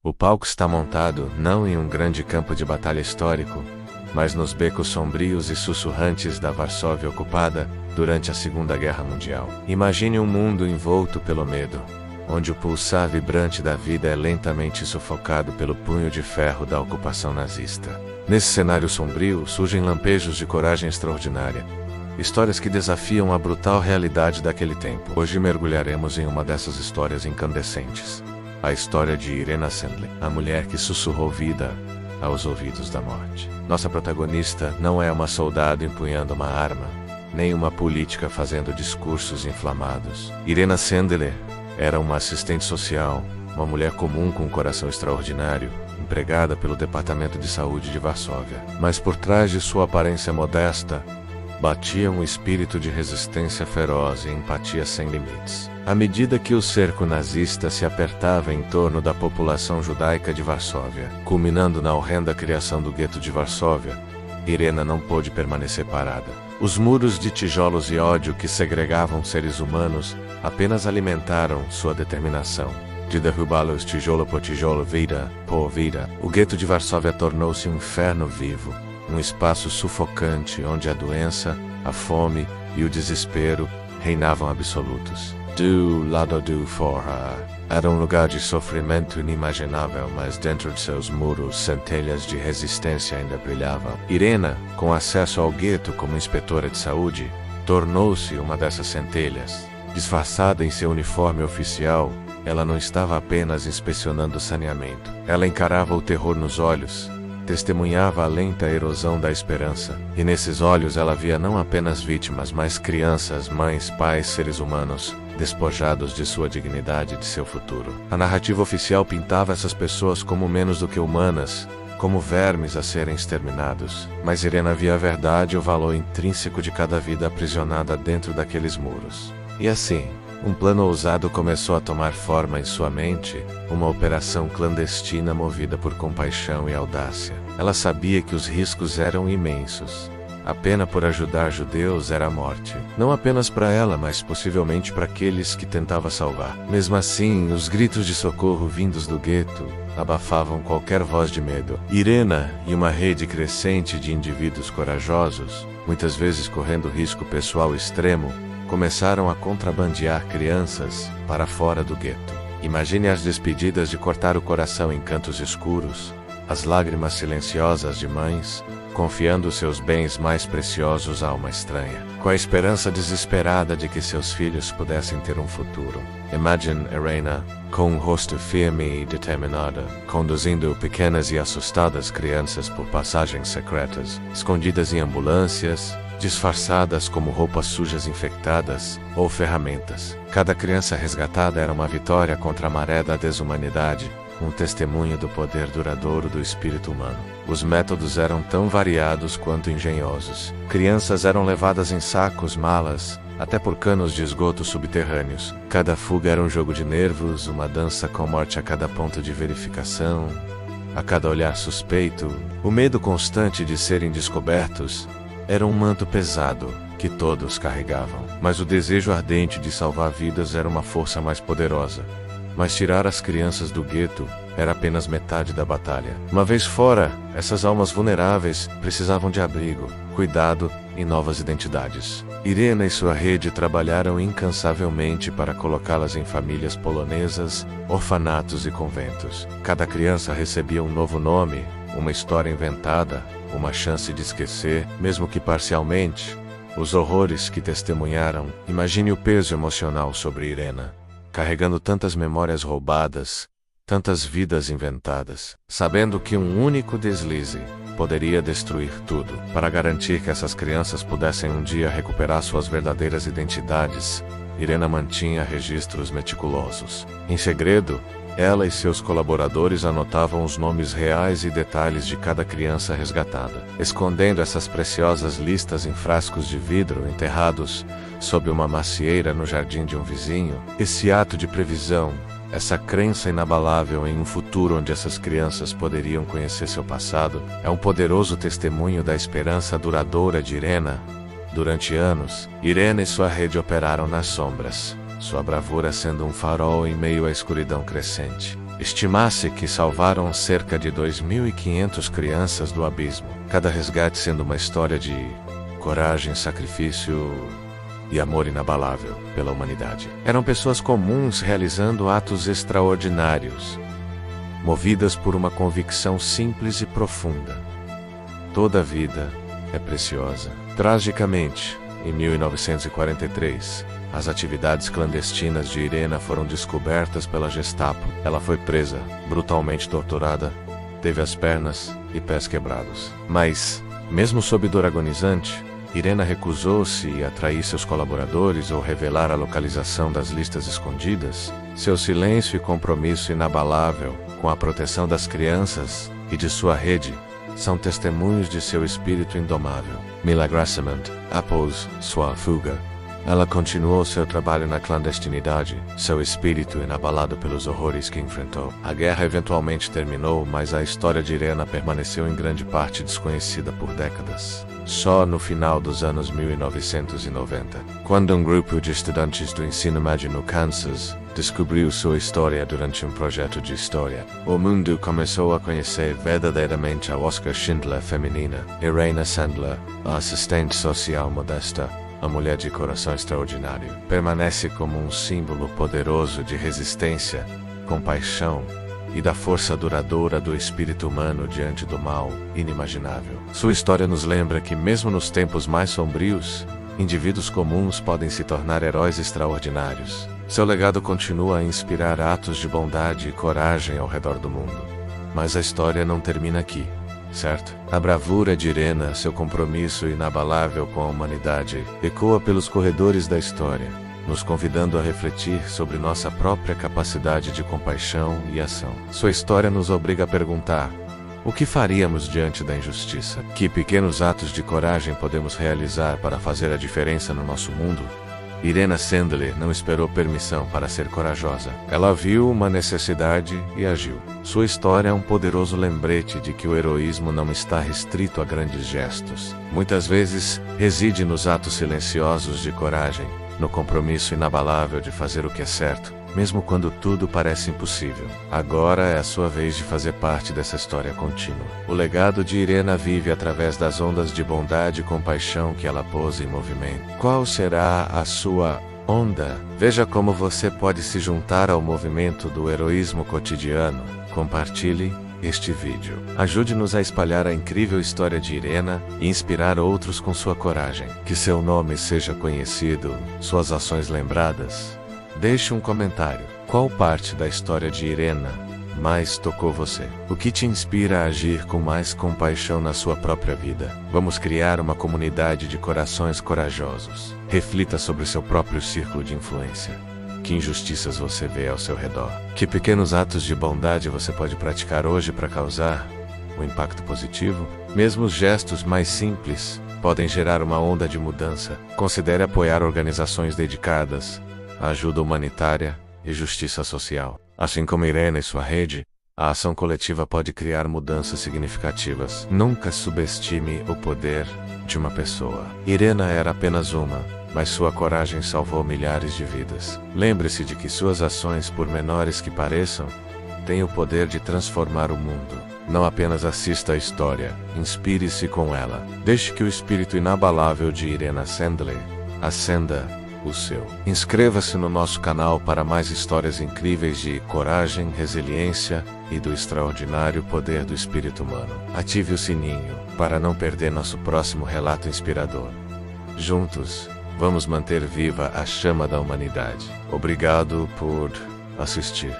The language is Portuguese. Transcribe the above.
O palco está montado não em um grande campo de batalha histórico, mas nos becos sombrios e sussurrantes da Varsóvia ocupada durante a Segunda Guerra Mundial. Imagine um mundo envolto pelo medo, onde o pulsar vibrante da vida é lentamente sufocado pelo punho de ferro da ocupação nazista. Nesse cenário sombrio surgem lampejos de coragem extraordinária, histórias que desafiam a brutal realidade daquele tempo. Hoje mergulharemos em uma dessas histórias incandescentes. A história de Irena Sendler, a mulher que sussurrou vida aos ouvidos da morte. Nossa protagonista não é uma soldado empunhando uma arma, nem uma política fazendo discursos inflamados. Irena Sendler era uma assistente social, uma mulher comum com um coração extraordinário, empregada pelo Departamento de Saúde de Varsóvia. Mas por trás de sua aparência modesta, batia um espírito de resistência feroz e empatia sem limites. À medida que o cerco nazista se apertava em torno da população judaica de Varsóvia, culminando na horrenda criação do gueto de Varsóvia, Irena não pôde permanecer parada. Os muros de tijolos e ódio que segregavam seres humanos apenas alimentaram sua determinação de derrubá-los tijolo por tijolo, vida por vida. O gueto de Varsóvia tornou-se um inferno vivo, um espaço sufocante onde a doença, a fome e o desespero reinavam absolutos. Do lado do fora, era um lugar de sofrimento inimaginável, mas dentro de seus muros, centelhas de resistência ainda brilhavam. Irena, com acesso ao gueto como inspetora de saúde, tornou-se uma dessas centelhas. Disfarçada em seu uniforme oficial, ela não estava apenas inspecionando o saneamento. Ela encarava o terror nos olhos, testemunhava a lenta erosão da esperança, e nesses olhos ela via não apenas vítimas, mas crianças, mães, pais, seres humanos, despojados de sua dignidade e de seu futuro. A narrativa oficial pintava essas pessoas como menos do que humanas, como vermes a serem exterminados. Mas Irena via a verdade e o valor intrínseco de cada vida aprisionada dentro daqueles muros. E assim, um plano ousado começou a tomar forma em sua mente, uma operação clandestina movida por compaixão e audácia. Ela sabia que os riscos eram imensos. A pena por ajudar judeus era a morte. Não apenas para ela, mas possivelmente para aqueles que tentava salvar. Mesmo assim, os gritos de socorro vindos do gueto abafavam qualquer voz de medo. Irena e uma rede crescente de indivíduos corajosos, muitas vezes correndo risco pessoal extremo, começaram a contrabandear crianças para fora do gueto. Imagine as despedidas de cortar o coração em cantos escuros, as lágrimas silenciosas de mães, confiando seus bens mais preciosos a uma estranha, com a esperança desesperada de que seus filhos pudessem ter um futuro. Imagine Irena, com um rosto firme e determinada, conduzindo pequenas e assustadas crianças por passagens secretas, escondidas em ambulâncias, disfarçadas como roupas sujas infectadas ou ferramentas. Cada criança resgatada era uma vitória contra a maré da desumanidade, um testemunho do poder duradouro do espírito humano. Os métodos eram tão variados quanto engenhosos. Crianças eram levadas em sacos, malas, até por canos de esgoto subterrâneos. Cada fuga era um jogo de nervos, uma dança com morte a cada ponto de verificação, a cada olhar suspeito. O medo constante de serem descobertos era um manto pesado que todos carregavam. Mas o desejo ardente de salvar vidas era uma força mais poderosa. Mas tirar as crianças do gueto era apenas metade da batalha. Uma vez fora, essas almas vulneráveis precisavam de abrigo, cuidado e novas identidades. Irena e sua rede trabalharam incansavelmente para colocá-las em famílias polonesas, orfanatos e conventos. Cada criança recebia um novo nome, uma história inventada, uma chance de esquecer, mesmo que parcialmente, os horrores que testemunharam. Imagine o peso emocional sobre Irena, carregando tantas memórias roubadas, tantas vidas inventadas, sabendo que um único deslize poderia destruir tudo. Para garantir que essas crianças pudessem um dia recuperar suas verdadeiras identidades, Irena mantinha registros meticulosos. Em segredo, ela e seus colaboradores anotavam os nomes reais e detalhes de cada criança resgatada, escondendo essas preciosas listas em frascos de vidro enterrados sob uma macieira no jardim de um vizinho. Esse ato de previsão, essa crença inabalável em um futuro onde essas crianças poderiam conhecer seu passado, é um poderoso testemunho da esperança duradoura de Irena. Durante anos, Irena e sua rede operaram nas sombras, sua bravura sendo um farol em meio à escuridão crescente. Estima-se que salvaram cerca de 2.500 crianças do abismo, cada resgate sendo uma história de coragem, sacrifício e amor inabalável pela humanidade. Eram pessoas comuns realizando atos extraordinários, movidas por uma convicção simples e profunda: toda vida é preciosa. Tragicamente, em 1943, as atividades clandestinas de Irena foram descobertas pela Gestapo. Ela foi presa, brutalmente torturada, teve as pernas e pés quebrados. Mas, mesmo sob dor agonizante, Irena recusou-se a trair seus colaboradores ou revelar a localização das listas escondidas. Seu silêncio e compromisso inabalável com a proteção das crianças e de sua rede são testemunhos de seu espírito indomável. Milagrosamente, após sua fuga, ela continuou seu trabalho na clandestinidade, seu espírito inabalado pelos horrores que enfrentou. A guerra eventualmente terminou, mas a história de Irena permaneceu em grande parte desconhecida por décadas. Só no final dos anos 1990, quando um grupo de estudantes do ensino médio no Kansas descobriu sua história durante um projeto de história, o mundo começou a conhecer verdadeiramente a Oskar Schindler feminina. Irena Sandler, a assistente social modesta, a mulher de coração extraordinário, permanece como um símbolo poderoso de resistência, compaixão e da força duradoura do espírito humano diante do mal inimaginável. Sua história nos lembra que, mesmo nos tempos mais sombrios, indivíduos comuns podem se tornar heróis extraordinários. Seu legado continua a inspirar atos de bondade e coragem ao redor do mundo. Mas a história não termina aqui, certo? A bravura de Irena, seu compromisso inabalável com a humanidade, ecoa pelos corredores da história, nos convidando a refletir sobre nossa própria capacidade de compaixão e ação. Sua história nos obriga a perguntar: o que faríamos diante da injustiça? Que pequenos atos de coragem podemos realizar para fazer a diferença no nosso mundo? Irena Sandler não esperou permissão para ser corajosa. Ela viu uma necessidade e agiu. Sua história é um poderoso lembrete de que o heroísmo não está restrito a grandes gestos. Muitas vezes, reside nos atos silenciosos de coragem, no compromisso inabalável de fazer o que é certo, mesmo quando tudo parece impossível. Agora é a sua vez de fazer parte dessa história contínua. O legado de Irena vive através das ondas de bondade e compaixão que ela pôs em movimento. Qual será a sua onda? Veja como você pode se juntar ao movimento do heroísmo cotidiano. Compartilhe este vídeo. Ajude-nos a espalhar a incrível história de Irena e inspirar outros com sua coragem. Que seu nome seja conhecido, suas ações lembradas. Deixe um comentário. Qual parte da história de Irena mais tocou você? O que te inspira a agir com mais compaixão na sua própria vida? Vamos criar uma comunidade de corações corajosos. Reflita sobre seu próprio círculo de influência. Que injustiças você vê ao seu redor? Que pequenos atos de bondade você pode praticar hoje para causar um impacto positivo? Mesmo os gestos mais simples podem gerar uma onda de mudança. Considere apoiar organizações dedicadas à ajuda humanitária e justiça social. Assim como Irena e sua rede, a ação coletiva pode criar mudanças significativas. Nunca subestime o poder de uma pessoa. Irena era apenas uma, mas sua coragem salvou milhares de vidas. Lembre-se de que suas ações, por menores que pareçam, têm o poder de transformar o mundo. Não apenas assista a história, inspire-se com ela. Deixe que o espírito inabalável de Irena Sandler acenda o seu. Inscreva-se no nosso canal para mais histórias incríveis de coragem, resiliência e do extraordinário poder do espírito humano. Ative o sininho para não perder nosso próximo relato inspirador. Juntos, vamos manter viva a chama da humanidade. Obrigado por assistir.